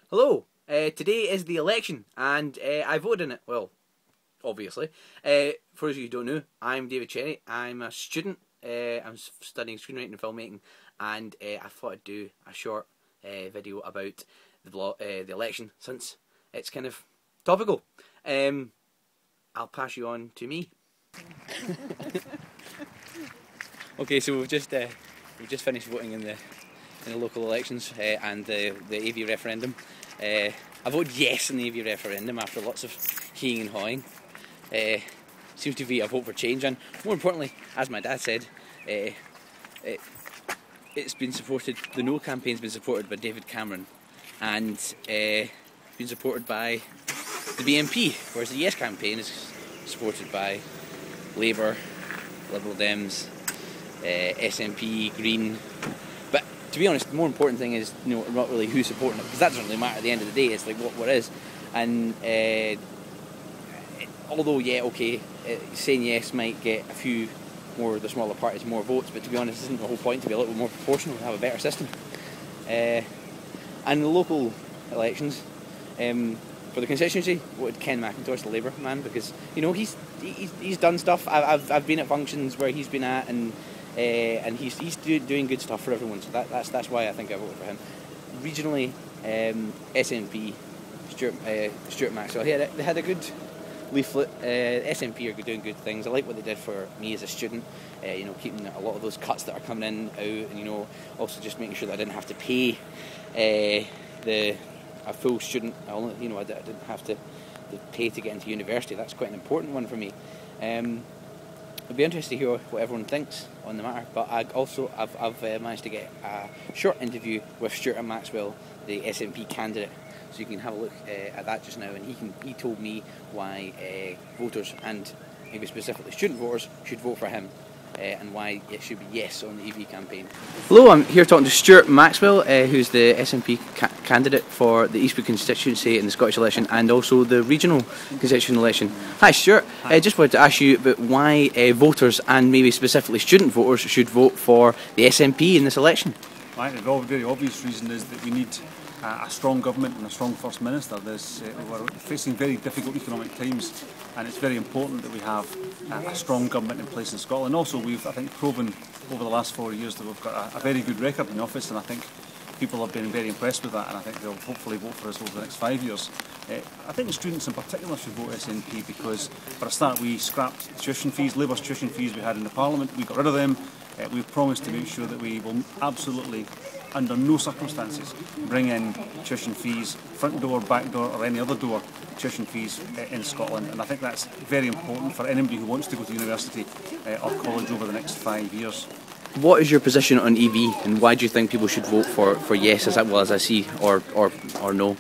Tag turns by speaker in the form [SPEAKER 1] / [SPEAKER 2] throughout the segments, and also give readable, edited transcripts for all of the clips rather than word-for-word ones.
[SPEAKER 1] Hello, today is the election and I voted in it, well, obviously. For those of you who don't know, I'm David Cherry, I'm a student, I'm studying screenwriting and filmmaking, and I thought I'd do a short video about the election since it's kind of topical. I'll pass you on to me. Okay, so we've just finished voting in the local elections and the AV referendum. I voted yes in the AV referendum after lots of heeing and hawing. Seems to be a vote for change, and more importantly, as my dad said, it's been supported. The No campaign's been supported by David Cameron, and been supported by the BNP, whereas the Yes campaign is supported by Labour, Liberal Dems, SNP, Green. But to be honest, the more important thing is, not really who's supporting it, because that doesn't really matter at the end of the day. It's like what is. And although, yeah, okay, saying yes might get a few more, the smaller parties, more votes, but to be honest, isn't the whole point to be a little bit more proportional and have a better system? And the local elections, for the constituency, voted Ken McIntosh, the Labour man, because he's done stuff. I've been at functions where he's been at, and he's doing good stuff for everyone. So that's why I think I voted for him. Regionally, SNP, Stewart Maxwell. They had a good leaflet. SNP are doing good things. I like what they did for me as a student. Keeping a lot of those cuts that are coming in out, and also just making sure that I didn't have to pay a full student. I didn't have to pay to get into university. That's quite an important one for me. It'll be interesting to hear what everyone thinks on the matter. But I've managed to get a short interview with Stewart Maxwell, the SNP candidate. So you can have a look at that just now, and he told me why voters, and maybe specifically student voters, should vote for him, and why it should be yes on the EV campaign. Hello, I'm here talking to Stewart Maxwell, who's the SNP candidate for the Eastwood constituency in the Scottish election, and also the regional constituency election. Hi Stewart, I just wanted to ask you about why voters, and maybe specifically student voters, should vote for the SNP in this election.
[SPEAKER 2] Right, the very obvious reason is that we need a strong government and a strong First Minister. We're facing very difficult economic times, and it's very important that we have a strong government in place in Scotland. Also, we've, I think, proven over the last 4 years that we've got a very good record in office, and I think people have been very impressed with that, and I think they'll hopefully vote for us over the next 5 years. I think the students in particular should vote SNP because, for a start, we scrapped tuition fees, Labour's tuition fees we had in the Parliament. We got rid of them. We've promised to make sure that we will absolutely, under no circumstances, bring in tuition fees, front door, back door, or any other door tuition fees in Scotland. And I think that's very important for anybody who wants to go to university or college over the next 5 years.
[SPEAKER 1] What is your position on EV, and why do you think people should vote for yes, as I see, or no?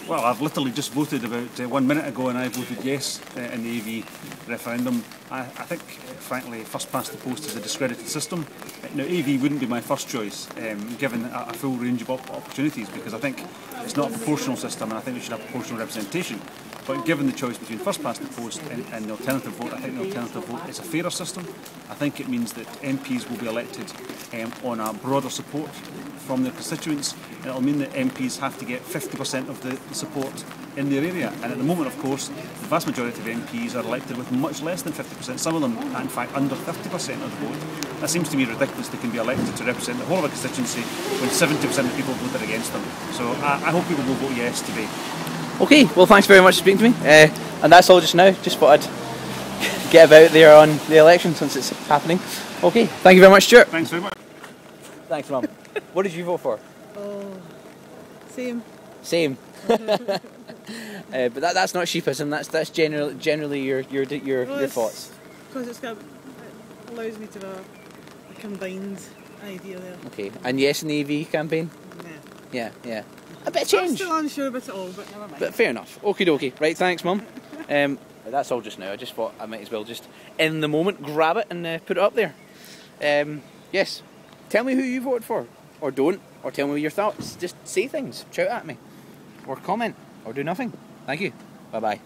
[SPEAKER 2] Well, I've literally just voted about 1 minute ago, and I voted yes in the AV referendum. I think, frankly, first past the post is a discredited system. Now, AV wouldn't be my first choice, given a full range of opportunities, because I think it's not a proportional system, and I think we should have proportional representation. But given the choice between first past the post and the alternative vote, I think the alternative vote is a fairer system. I think it means that MPs will be elected on a broader support from their constituents, and it'll mean that MPs have to get 50% of the support in their area. And at the moment, of course, the vast majority of MPs are elected with much less than 50%. Some of them, in fact, under 50% of the vote. That seems to me ridiculous. They can be elected to represent the whole of a constituency when 70% of the people voted against them. So I hope people will vote yes today.
[SPEAKER 1] Okay, well, thanks very much for speaking to me. And that's all just now. Just thought I'd get about there on the election since it's happening. Okay, thank you very much, Stewart.
[SPEAKER 2] Thanks very much.
[SPEAKER 1] Thanks, Mum. What did you vote for?
[SPEAKER 3] Oh, same.
[SPEAKER 1] Same. But that's not sheepism. That's generally your thoughts.
[SPEAKER 3] Because it allows me to have a combined idea there.
[SPEAKER 1] Okay, and yes in the EV campaign?
[SPEAKER 3] Yeah.
[SPEAKER 1] Yeah. A bit of change.
[SPEAKER 3] I'm still unsure about it all, but never mind.
[SPEAKER 1] But fair enough. Okie dokie. Right, thanks, Mum. That's all just now. I just thought I might as well just, in the moment, grab it and put it up there. Yes. Tell me who you voted for. Or don't. Or tell me your thoughts. Just say things. Shout at me. Or comment. Or do nothing. Thank you. Bye-bye.